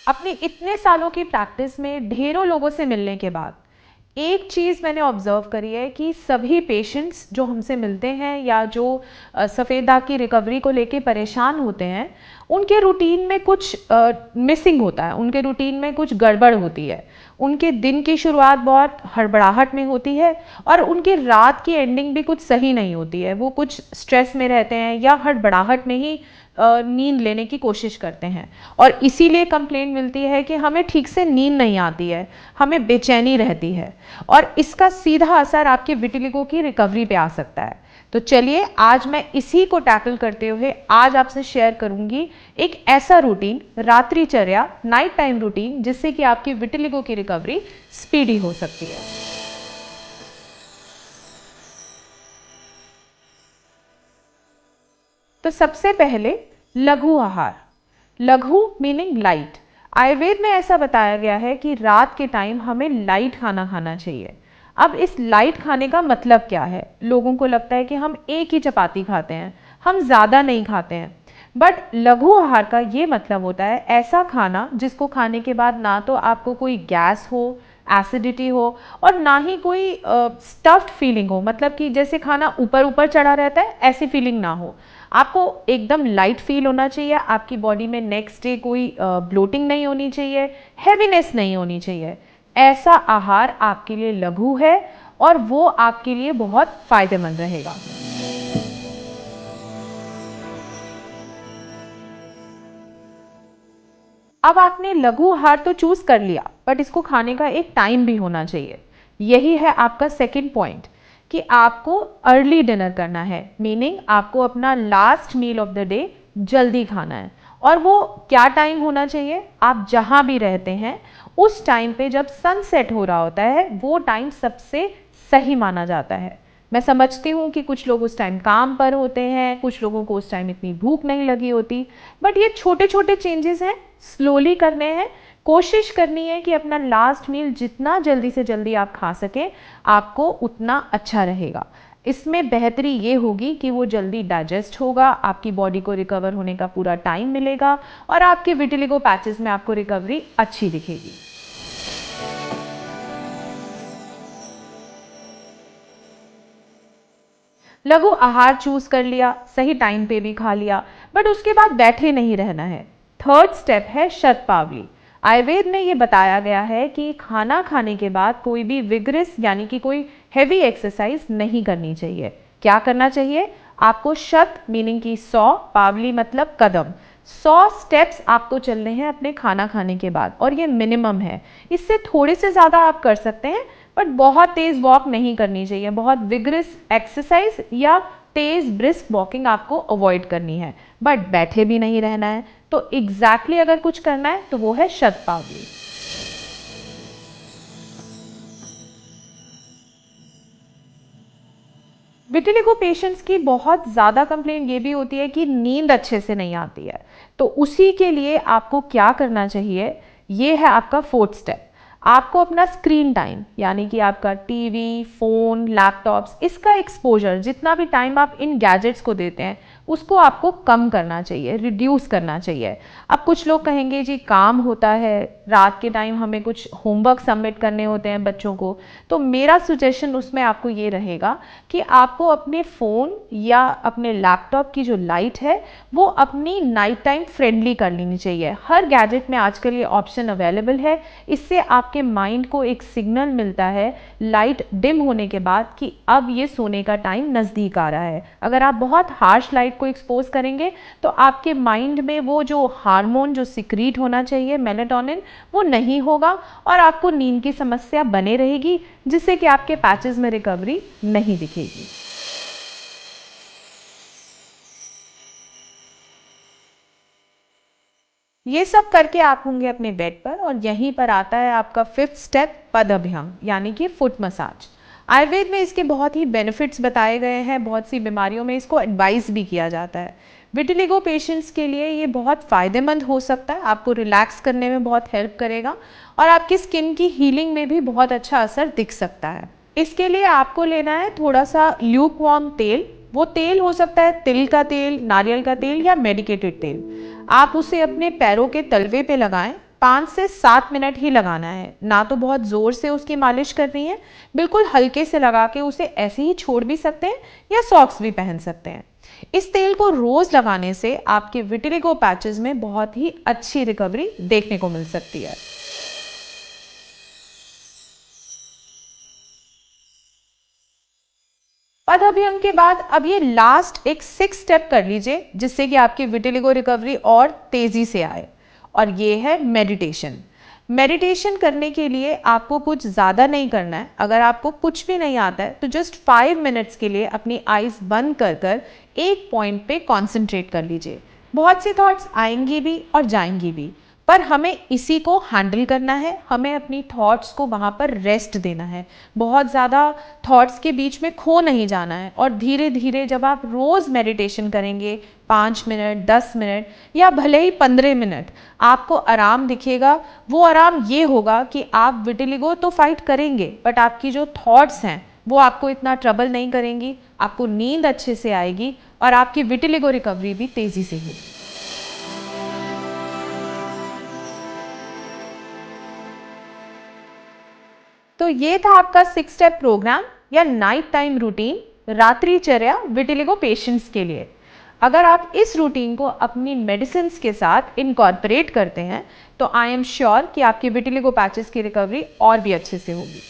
अपनी इतने सालों की प्रैक्टिस में ढेरों लोगों से मिलने के बाद एक चीज़ मैंने ऑब्जर्व करी है कि सभी पेशेंट्स जो हमसे मिलते हैं या जो सफ़ेद दाग की रिकवरी को लेके परेशान होते हैं, उनके रूटीन में कुछ मिसिंग होता है, उनके रूटीन में कुछ गड़बड़ होती है। उनके दिन की शुरुआत बहुत हड़बड़ाहट में होती है और उनकी रात की एंडिंग भी कुछ सही नहीं होती है। वो कुछ स्ट्रेस में रहते हैं या हड़बड़ाहट में ही नींद लेने की कोशिश करते हैं और इसीलिए कंप्लेंट मिलती है कि हमें ठीक से नींद नहीं आती है, हमें बेचैनी रहती है और इसका सीधा असर आपके विटिलिगो की रिकवरी पे आ सकता है। तो चलिए आज मैं इसी को टैकल करते हुए आज आपसे शेयर करूंगी एक ऐसा रूटीन, रात्रिचर्या, नाइट टाइम रूटीन, जिससे कि आपकी विटिलिगो की रिकवरी स्पीडी हो सकती है। तो सबसे पहले लघु आहार। लघु मीनिंग लाइट। आयुर्वेद में ऐसा बताया गया है कि रात के टाइम हमें लाइट खाना खाना चाहिए। अब इस लाइट खाने का मतलब क्या है? लोगों को लगता है कि हम एक ही चपाती खाते हैं, हम ज़्यादा नहीं खाते हैं। बट लघु आहार का ये मतलब होता है ऐसा खाना जिसको खाने के बाद ना तो आपको कोई गैस हो, एसिडिटी हो और ना ही कोई स्टफ्ड फीलिंग हो, मतलब कि जैसे खाना ऊपर ऊपर चढ़ा रहता है ऐसी फीलिंग ना हो। आपको एकदम लाइट फील होना चाहिए, आपकी बॉडी में नेक्स्ट डे कोई ब्लोटिंग नहीं होनी चाहिए, हैवीनेस नहीं होनी चाहिए। ऐसा आहार आपके लिए लघु है और वो आपके लिए बहुत फायदेमंद रहेगा। अब आपने लघु आहार तो चूज कर लिया, बट इसको खाने का एक टाइम भी होना चाहिए। यही है आपका सेकंड पॉइंट कि आपको अर्ली डिनर करना है, मीनिंग आपको अपना last meal of the day जल्दी खाना है। और वो क्या टाइम होना चाहिए? आप जहां भी रहते हैं उस टाइम पे जब सनसेट हो रहा होता है वो टाइम सबसे सही माना जाता है। मैं समझती हूँ कि कुछ लोग उस टाइम काम पर होते हैं, कुछ लोगों को उस टाइम इतनी भूख नहीं लगी होती, बट ये छोटे छोटे चेंजेस हैं, स्लोली करने हैं। कोशिश करनी है कि अपना लास्ट मील जितना जल्दी से जल्दी आप खा सकें, आपको उतना अच्छा रहेगा। इसमें बेहतरी ये होगी कि वो जल्दी डाइजेस्ट होगा, आपकी बॉडी को रिकवर होने का पूरा टाइम मिलेगा और आपके विटिलिगो पैचेस में आपको रिकवरी अच्छी दिखेगी। लघु आहार चूज कर लिया, सही टाइम पे भी खा लिया, बट उसके बाद बैठे नहीं रहना है। थर्ड स्टेप है शतपावली। आयुर्वेद में ये बताया गया है कि खाना खाने के बाद कोई भी विग्रस यानी कि कोई हैवी एक्सरसाइज नहीं करनी चाहिए। क्या करना चाहिए? आपको शत मीनिंग की 100, पावली मतलब कदम, 100 स्टेप्स आपको चलने हैं अपने खाना खाने के बाद और ये मिनिमम है। इससे थोड़े से ज़्यादा आप कर सकते हैं, बट बहुत तेज़ वॉक नहीं करनी चाहिए। बहुत विग्रस एक्सरसाइज या तेज़ ब्रिस्क वॉकिंग आपको अवॉइड करनी है, बट बैठे भी नहीं रहना है। तो एग्जैक्टली अगर कुछ करना है तो वो है शतपावली। विटिलिगो पेशेंट्स की बहुत ज़्यादा कंप्लेंट ये भी होती है कि नींद अच्छे से नहीं आती है। तो उसी के लिए आपको क्या करना चाहिए? ये है आपका फोर्थ स्टेप। आपको अपना स्क्रीन टाइम यानी कि आपका टीवी, फ़ोन, लैपटॉप्स, इसका एक्सपोजर, जितना भी टाइम आप इन गैजेट्स को देते हैं उसको आपको कम करना चाहिए, रिड्यूस करना चाहिए। अब कुछ लोग कहेंगे जी काम होता है, रात के टाइम हमें कुछ होमवर्क सबमिट करने होते हैं बच्चों को, तो मेरा सजेशन उसमें आपको ये रहेगा कि आपको अपने फ़ोन या अपने लैपटॉप की जो लाइट है वो अपनी नाइट टाइम फ्रेंडली कर लेनी चाहिए। हर गैजेट में आजकल ये ऑप्शन अवेलेबल है। इससे आपके माइंड को एक सिग्नल मिलता है लाइट डिम होने के बाद कि अब ये सोने का टाइम नज़दीक आ रहा है। अगर आप बहुत हार्श लाइट को एक्सपोज करेंगे तो आपके माइंड में वो जो हार्मोन जो सिक्रीट होना चाहिए, मेलेटोनिन, वो नहीं होगा और आपको नींद की समस्या बने रहेगी, जिससे कि आपके पैचेस में रिकवरी नहीं दिखेगी। ये सब करके आप होंगे अपने बेड पर और यहीं पर आता है आपका फिफ्थ स्टेप, पद अभ्यंग यानी कि फुट मसाज। आयुर्वेद में इसके बहुत ही बेनिफिट्स बताए गए हैं, बहुत सी बीमारियों में इसको एडवाइस भी किया जाता है। विटिलिगो पेशेंट्स के लिए ये बहुत फ़ायदेमंद हो सकता है, आपको रिलैक्स करने में बहुत हेल्प करेगा और आपकी स्किन की हीलिंग में भी बहुत अच्छा असर दिख सकता है। इसके लिए आपको लेना है थोड़ा सा ल्यूक वार्म तेल। वो तेल हो सकता है तिल का तेल, नारियल का तेल या मेडिकेटेड तेल। आप उसे अपने पैरों के तलवे पे लगाएं, 5 से 7 मिनट ही लगाना है, ना तो बहुत ज़ोर से उसकी मालिश करनी है, बिल्कुल हल्के से लगा के उसे ऐसे ही छोड़ भी सकते हैं या सॉक्स भी पहन सकते हैं। इस तेल को रोज़ लगाने से आपके विटिलिगो पैचेस में बहुत ही अच्छी रिकवरी देखने को मिल सकती है। पदअभियन के बाद अब ये लास्ट एक 6 स्टेप कर लीजिए, जिससे कि आपकी विटिलिगो रिकवरी और तेजी से आए, और ये है मेडिटेशन। मेडिटेशन करने के लिए आपको कुछ ज़्यादा नहीं करना है। अगर आपको कुछ भी नहीं आता है तो जस्ट 5 मिनट्स के लिए अपनी आइज़ बंद कर कर एक पॉइंट पे कॉन्सेंट्रेट कर लीजिए। बहुत सी थॉट्स आएंगी भी और जाएंगी भी, पर हमें इसी को हैंडल करना है, हमें अपनी थॉट्स को वहाँ पर रेस्ट देना है, बहुत ज़्यादा थॉट्स के बीच में खो नहीं जाना है। और धीरे धीरे जब आप रोज़ मेडिटेशन करेंगे, 5 मिनट, 10 मिनट या भले ही 15 मिनट, आपको आराम दिखेगा। वो आराम ये होगा कि आप विटिलिगो तो फाइट करेंगे, बट आपकी जो थॉट्स हैं वो आपको इतना ट्रबल नहीं करेंगी, आपको नींद अच्छे से आएगी और आपकी विटिलिगो रिकवरी भी तेज़ी से होगी। तो ये था आपका 6 स्टेप प्रोग्राम या नाइट टाइम रूटीन, रात्रिचर्या विटिलिगो पेशेंट्स के लिए। अगर आप इस रूटीन को अपनी मेडिसिन के साथ इनकॉर्पोरेट करते हैं तो आई एम श्योर कि आपके विटिलिगो पैचेस की रिकवरी और भी अच्छे से होगी।